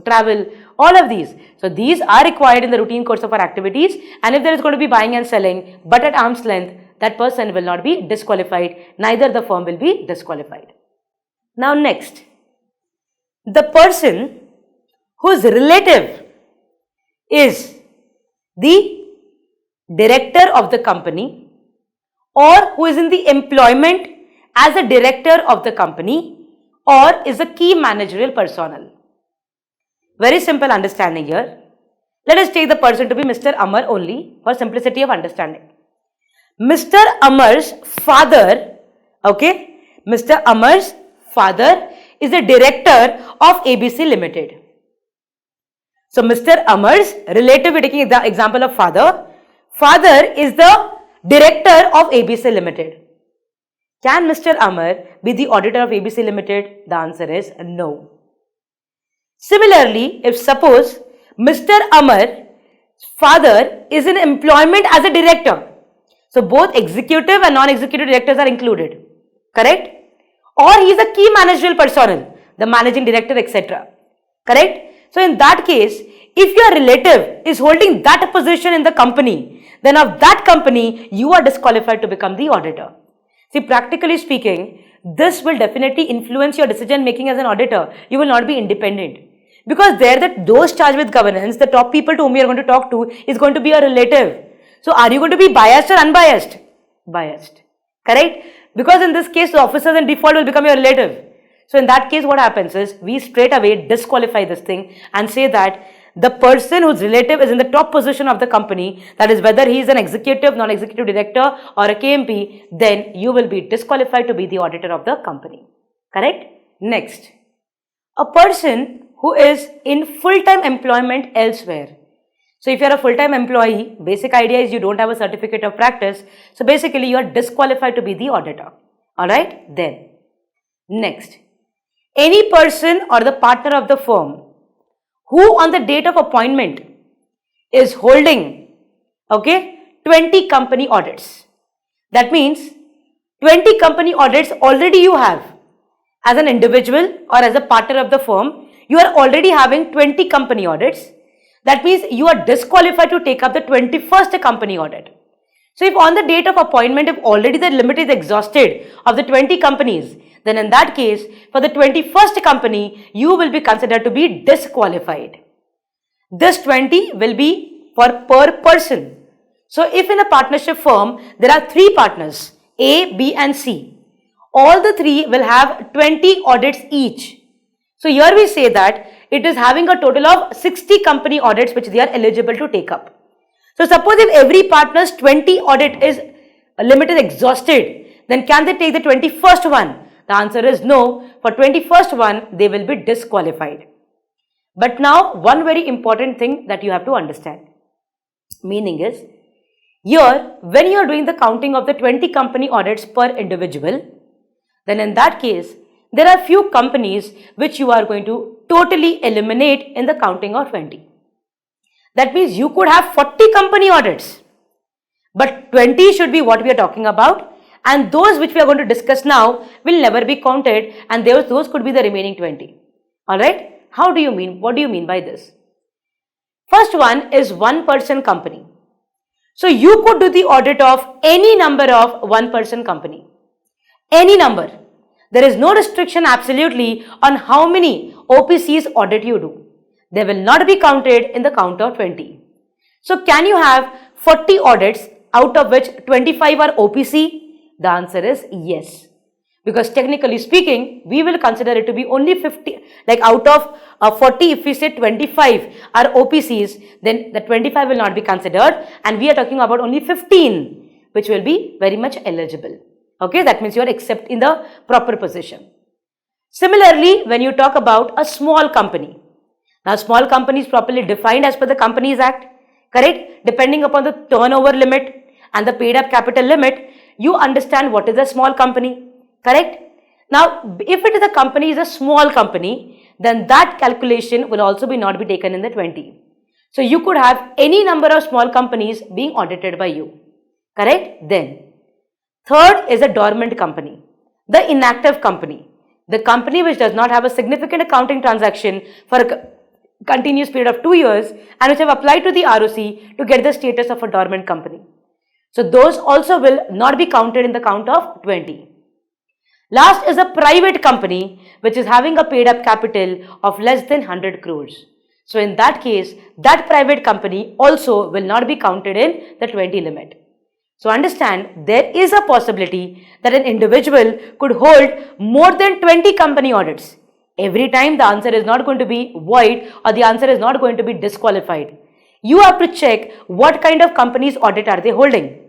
travel, all of these. So these are required in the routine course of our activities, and if there is going to be buying and selling but at arm's length, that person will not be disqualified, neither the firm will be disqualified. Now next, the person whose relative is the director of the company or who is in the employment as a director of the company or is a key managerial personnel. Very simple understanding here. Let us take the person to be Mr. Amar only for simplicity of understanding. Mr. Amar's father, okay, Mr. Amar's father is the director of ABC Limited. So, Mr. Amar's relative, we are taking the example of father. Father is the director of ABC Limited. Can Mr. Amar be the auditor of ABC Limited? The answer is no. Similarly, if suppose Mr. Amar's father is in employment as a director, so both executive and non-executive directors are included, correct? Or he is a key managerial personnel, the managing director, etc. Correct? So in that case, if your relative is holding that position in the company, then of that company, you are disqualified to become the auditor. See, practically speaking, this will definitely influence your decision making as an auditor. You will not be independent. Because there, those charged with governance, the top people to whom you are going to talk to is going to be a relative. So are you going to be biased or unbiased? Biased. Correct? Because in this case, the officers in default will become your relative. So in that case, what happens is, we straight away disqualify this thing and say that the person whose relative is in the top position of the company, that is whether he is an executive, non-executive director or a KMP, then you will be disqualified to be the auditor of the company. Correct? Next, a person who is in full-time employment elsewhere. So if you are a full-time employee, basic idea is you don't have a certificate of practice. So basically you are disqualified to be the auditor. Alright? Then, next, any person or the partner of the firm who on the date of appointment is holding, okay, 20 company audits. That means 20 company audits already you have as an individual or as a partner of the firm. You are already having 20 company audits. That means you are disqualified to take up the 21st company audit. So if on the date of appointment, if already the limit is exhausted of the 20 companies, then in that case, for the 21st company, you will be considered to be disqualified. This 20 will be for per person. So if in a partnership firm, there are 3 partners, A, B and C. All the 3 will have 20 audits each. So here we say that it is having a total of 60 company audits which they are eligible to take up. So suppose if every partner's 20 audit is limit is exhausted, then can they take the 21st one? The answer is no. For 21st one, they will be disqualified. But now one very important thing that you have to understand. Meaning is, here when you are doing the counting of the 20 company audits per individual, then in that case, there are few companies which you are going to totally eliminate in the counting of 20. That means you could have 40 company audits, but 20 should be what we are talking about, and those which we are going to discuss now will never be counted, and those could be the remaining 20. Alright? How do you mean? What do you mean by this? First one is one person company. So you could do the audit of any number of one person company. Any number. There is no restriction absolutely on how many OPCs audit you do. They will not be counted in the count of 20. So can you have 40 audits out of which 25 are OPC? The answer is yes. Because technically speaking, we will consider it to be only 50, like out of 40, if we say 25 are OPCs, then the 25 will not be considered, and we are talking about only 15 which will be very much eligible. Okay, that means you are accepted in the proper position. Similarly, when you talk about a small company, now small company is properly defined as per the Companies Act, correct? Depending upon the turnover limit and the paid up capital limit, you understand what is a small company, correct? Now, if it is a company is a small company, then that calculation will also not be taken in the 20. So you could have any number of small companies being audited by you, correct? Then third is a dormant company, the inactive company, the company which does not have a significant accounting transaction for a continuous period of 2 years and which have applied to the ROC to get the status of a dormant company. So those also will not be counted in the count of 20. Last is a private company which is having a paid up capital of less than 100 crores. So in that case, that private company also will not be counted in the 20 limit. So understand, there is a possibility that an individual could hold more than 20 company audits. Every time the answer is not going to be void or the answer is not going to be disqualified. You have to check what kind of companies audit are they holding.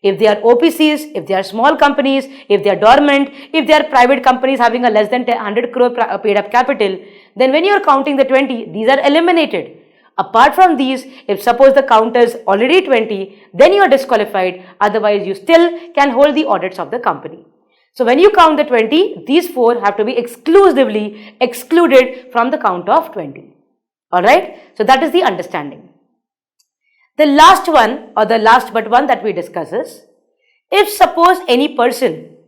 If they are OPCs, if they are small companies, if they are dormant, if they are private companies having a less than 100 crore paid up capital, then when you are counting the 20, these are eliminated. Apart from these, if suppose the count is already 20, then you are disqualified, otherwise you still can hold the audits of the company. So when you count the 20, these four have to be exclusively excluded from the count of 20. Alright, so that is the understanding. The last one, or the last but one that we discuss is, if suppose any person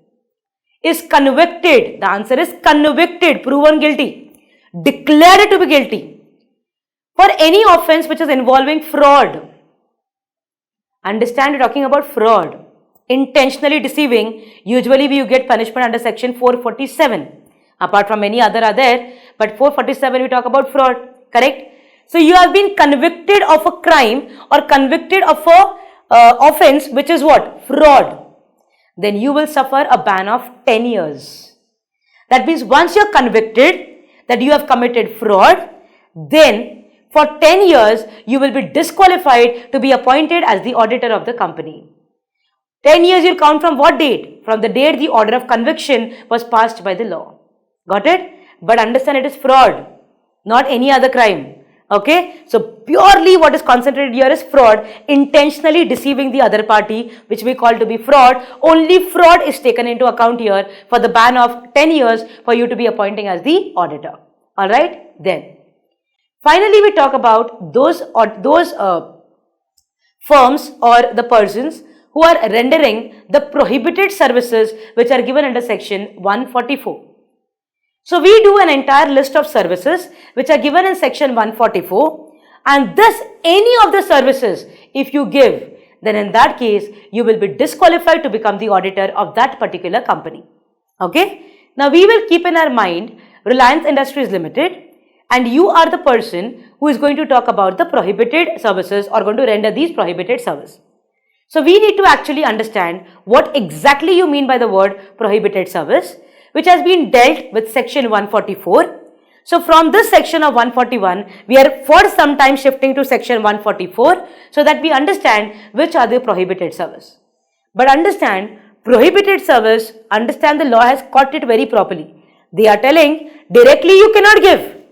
is convicted, the answer is convicted, proven guilty, declared to be guilty for any offense which is involving fraud. Understand, we're talking about fraud. Intentionally deceiving, usually we get punishment under section 447. Apart from many other are there, but 447 we talk about fraud, correct? So you have been convicted of a crime or convicted of a offense which is what? Fraud. Then you will suffer a ban of 10 years. That means once you are convicted that you have committed fraud, then for 10 years you will be disqualified to be appointed as the auditor of the company. 10 years you count from what date? From the date the order of conviction was passed by the law. Got it? But understand, it is fraud, not any other crime. Okay, so purely what is concentrated here is fraud, intentionally deceiving the other party, which we call to be fraud. Only fraud is taken into account here for the ban of 10 years for you to be appointing as the auditor. Alright, then finally we talk about those firms or the persons who are rendering the prohibited services which are given under section 144. So we do an entire list of services which are given in section 144, and thus any of the services if you give, then in that case you will be disqualified to become the auditor of that particular company. Okay. Now we will keep in our mind Reliance Industries Limited, and you are the person who is going to talk about the prohibited services or going to render these prohibited services. So we need to actually understand what exactly you mean by the word prohibited service, which has been dealt with section 144. So from this section of 141, we are for some time shifting to section 144 so that we understand which are the prohibited service. But understand, prohibited service, understand the law has caught it very properly. They are telling directly you cannot give.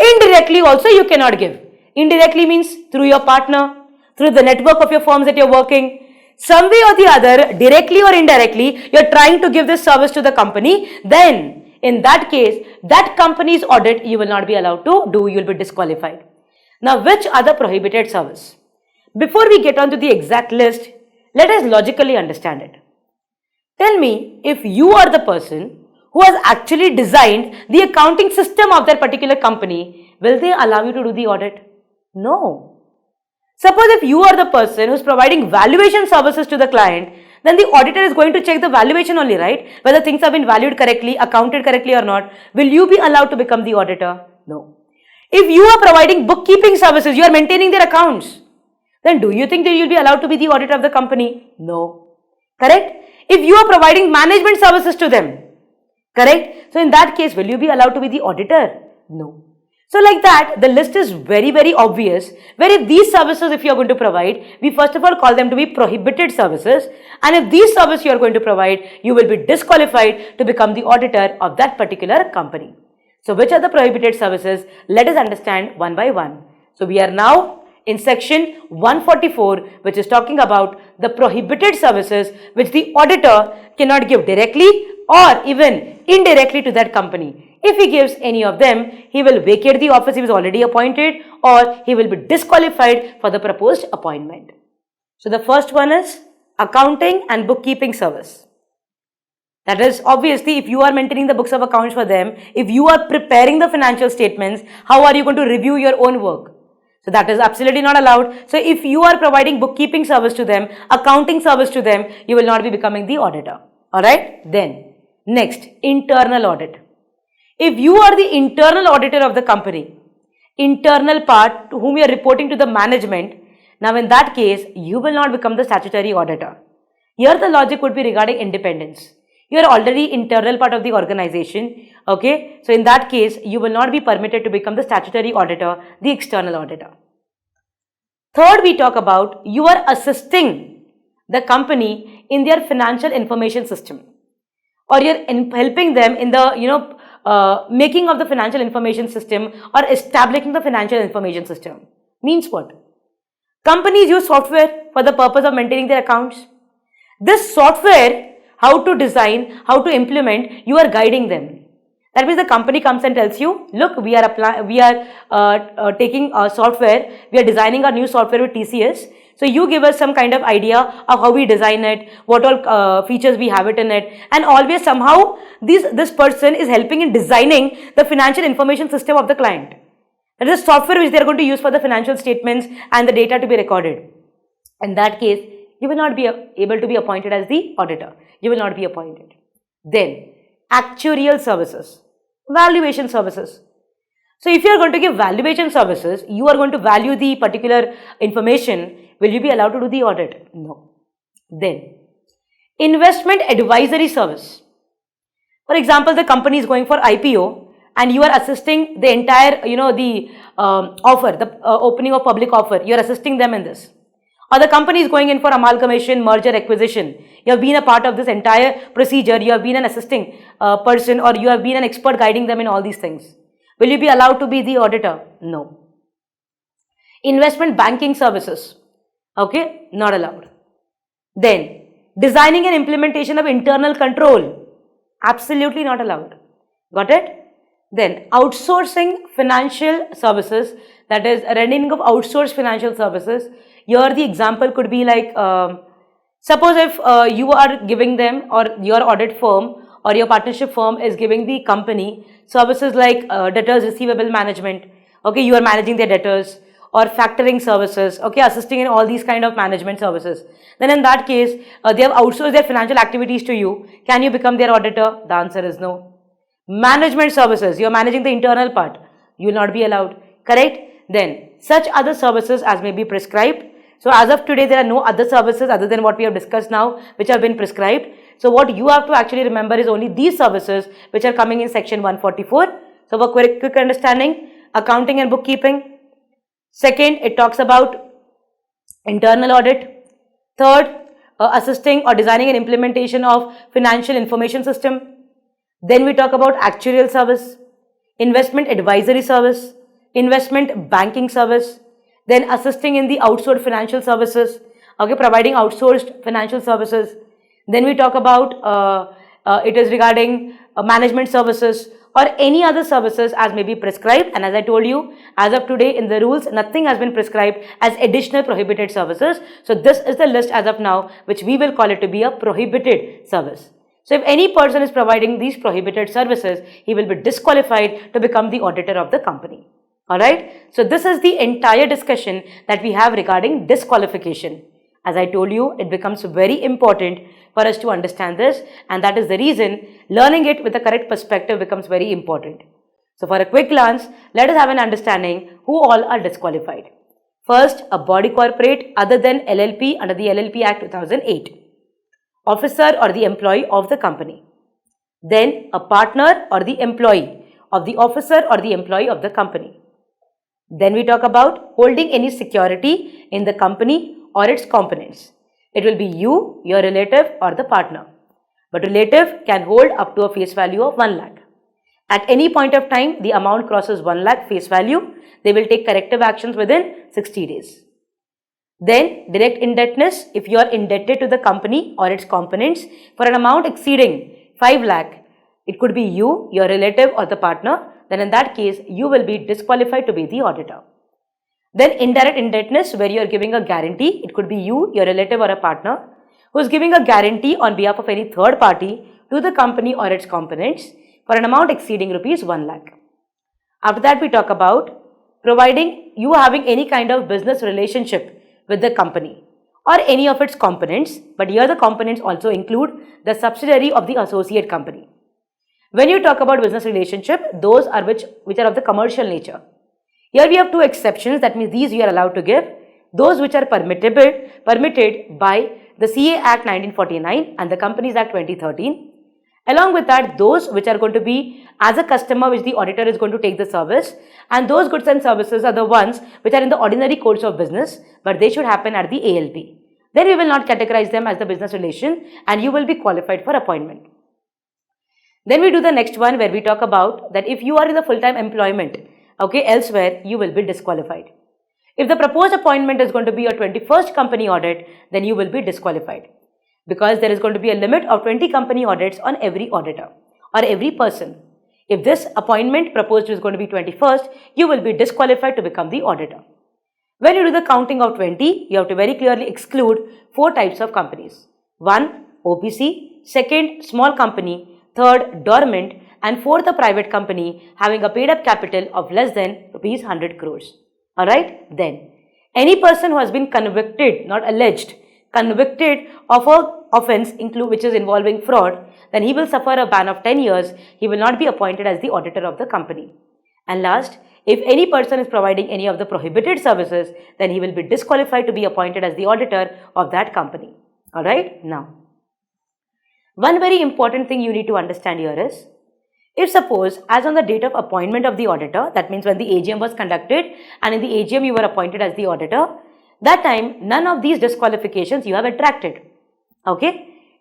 Indirectly also you cannot give. Indirectly means through your partner, through the network of your firms that you are working. Some way or the other, directly or indirectly, you are trying to give this service to the company, then in that case, that company's audit you will not be allowed to do, you will be disqualified. Now, which are the prohibited service? Before we get on to the exact list, let us logically understand it. Tell me, if you are the person who has actually designed the accounting system of that particular company, will they allow you to do the audit? No. Suppose if you are the person who is providing valuation services to the client, then the auditor is going to check the valuation only, right? Whether things have been valued correctly, accounted correctly or not. Will you be allowed to become the auditor? No. If you are providing bookkeeping services, you are maintaining their accounts, then do you think that you will be allowed to be the auditor of the company? No. Correct? If you are providing management services to them, correct? So in that case, will you be allowed to be the auditor? No. So like that, the list is very, very obvious, where if these services if you are going to provide, we first of all call them to be prohibited services, and if these services you are going to provide, you will be disqualified to become the auditor of that particular company. So which are the prohibited services? Let us understand one by one. So we are now in section 144, which is talking about the prohibited services which the auditor cannot give directly or even indirectly to that company. If he gives any of them, he will vacate the office he was already appointed, or he will be disqualified for the proposed appointment. So the first one is accounting and bookkeeping service. That is, obviously, if you are maintaining the books of accounts for them, if you are preparing the financial statements, how are you going to review your own work? So that is absolutely not allowed. So if you are providing bookkeeping service to them, accounting service to them, you will not be becoming the auditor. Alright? Then, next, internal audit. If you are the internal auditor of the company, internal part to whom you are reporting to the management, now in that case, you will not become the statutory auditor. Here the logic would be regarding independence. You are already internal part of the organization, okay? So in that case, you will not be permitted to become the statutory auditor, the external auditor. Third, we talk about you are assisting the company in their financial information system, or you're helping them in the making of the financial information system or establishing the financial information system. Means what? Companies use software for the purpose of maintaining their accounts. This software, how to design, how to implement, you are guiding them. That means the company comes and tells you, look, we are taking software, we are designing our new software with TCS. So you give us some kind of idea of how we design it, what all features we have it in it, and always somehow this person is helping in designing the financial information system of the client. That is software which they are going to use for the financial statements and the data to be recorded. In that case, you will not be able to be appointed as the auditor. You will not be appointed. Then, actuarial services, valuation services. So, if you are going to give valuation services, you are going to value the particular information, will you be allowed to do the audit? No. Then, investment advisory service. For example, the company is going for IPO and you are assisting the entire, offer, the opening of public offer, you are assisting them in this. Or the company is going in for amalgamation, merger, acquisition. You have been a part of this entire procedure. You have been an assisting person, or you have been an expert guiding them in all these things. Will you be allowed to be the auditor? No. Investment banking services. Okay, not allowed. Then, designing and implementation of internal control. Absolutely not allowed. Got it? Then, outsourcing financial services, that is rendering of outsourced financial services. Here the example could be like, suppose if you are giving them, or your audit firm or your partnership firm is giving the company services like debtors receivable management, okay, you are managing their debtors, or factoring services, okay, assisting in all these kind of management services. Then in that case, they have outsourced their financial activities to you. Can you become their auditor? The answer is no. Management services, you are managing the internal part, you will not be allowed, correct? Then, such other services as may be prescribed. So, as of today, there are no other services other than what we have discussed now, which have been prescribed. So, what you have to actually remember is only these services which are coming in section 144. So, for quick understanding, accounting and bookkeeping. Second, it talks about internal audit. Third, assisting or designing and implementation of financial information system. Then we talk about actuarial service, investment advisory service, investment banking service, then assisting in the outsourced financial services, okay, providing outsourced financial services. Then we talk about it is regarding management services or any other services as may be prescribed. And as I told you, as of today in the rules, nothing has been prescribed as additional prohibited services. So this is the list as of now, which we will call it to be a prohibited service. So if any person is providing these prohibited services, he will be disqualified to become the auditor of the company. Alright. So this is the entire discussion that we have regarding disqualification. As I told you, it becomes very important for us to understand this, and that is the reason learning it with the correct perspective becomes very important. So for a quick glance, let us have an understanding who all are disqualified. First, a body corporate other than LLP under the LLP Act 2008. Officer or the employee of the company. Then a partner or the employee of the officer or the employee of the company. Then we talk about holding any security in the company or its components. It will be you, your relative or the partner. But relative can hold up to a face value of 1 lakh. At any point of time, the amount crosses 1 lakh face value, they will take corrective actions within 60 days. Then direct indebtedness, if you are indebted to the company or its components for an amount exceeding 5 lakh, it could be you, your relative or the partner, then in that case, you will be disqualified to be the auditor. Then indirect indebtedness, where you are giving a guarantee, it could be you, your relative or a partner, who is giving a guarantee on behalf of any third party to the company or its components for an amount exceeding rupees 1 lakh. After that, we talk about providing you having any kind of business relationship with the company or any of its components, but here the components also include the subsidiary of the associate company. When you talk about business relationship, those are which are of the commercial nature. Here we have two exceptions, that means these we are allowed to give. Those which are permitted by the CA Act 1949 and the Companies Act 2013. Along with that, those which are going to be as a customer which the auditor is going to take the service, and those goods and services are the ones which are in the ordinary course of business, but they should happen at the ALP. Then we will not categorize them as the business relation and you will be qualified for appointment. Then we do the next one where we talk about that if you are in the full-time employment, okay, elsewhere, you will be disqualified. If the proposed appointment is going to be your 21st company audit, then you will be disqualified, because there is going to be a limit of 20 company audits on every auditor or every person. If this appointment proposed is going to be 21st, you will be disqualified to become the auditor. When you do the counting of 20, you have to very clearly exclude 4 types of companies. 1. OPC, 2nd, small company, 3rd, dormant, and 4th, a private company having a paid up capital of less than rupees 100 crores. Alright, then any person who has been convicted, not alleged, convicted of a offence which is involving fraud, then he will suffer a ban of 10 years. He will not be appointed as the auditor of the company. And last, if any person is providing any of the prohibited services, then he will be disqualified to be appointed as the auditor of that company. Alright, now, one very important thing you need to understand here is, if suppose as on the date of appointment of the auditor, that means when the AGM was conducted and in the AGM you were appointed as the auditor, that time none of these disqualifications you have attracted. Okay,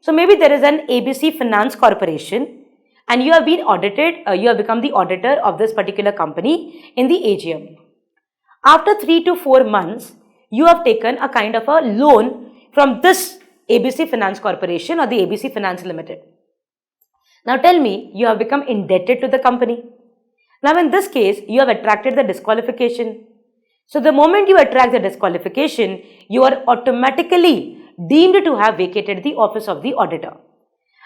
so maybe there is an ABC Finance Corporation and you have been audited, you have become the auditor of this particular company in the AGM. After 3 to 4 months, you have taken a kind of a loan from this ABC Finance Corporation or the ABC Finance Limited. Now tell me, you have become indebted to the company. Now in this case, you have attracted the disqualification. So the moment you attract the disqualification, you are automatically deemed to have vacated the office of the auditor.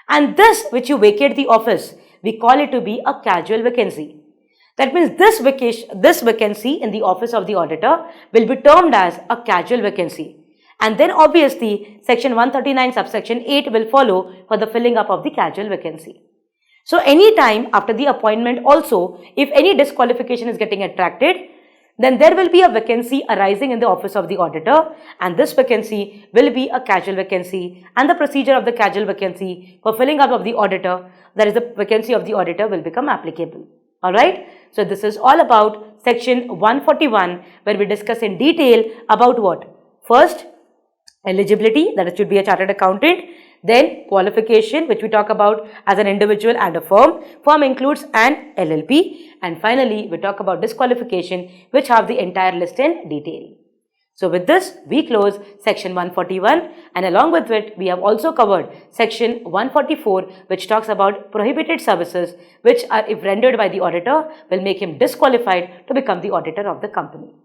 And this which you vacate the office, we call it to be a casual vacancy. That means this vacancy in the office of the auditor will be termed as a casual vacancy. And then obviously section 139 subsection 8 will follow for the filling up of the casual vacancy. So any time after the appointment also, if any disqualification is getting attracted, then there will be a vacancy arising in the office of the auditor, and this vacancy will be a casual vacancy, and the procedure of the casual vacancy for filling up of the auditor, that is the vacancy of the auditor, will become applicable. Alright, so this is all about section 141, where we discuss in detail about what? First, eligibility, that it should be a chartered accountant. Then qualification, which we talk about as an individual and a firm. Firm includes an LLP. And finally, we talk about disqualification, which have the entire list in detail. So with this, we close section 141, and along with it, we have also covered section 144, which talks about prohibited services, which are, if rendered by the auditor, will make him disqualified to become the auditor of the company.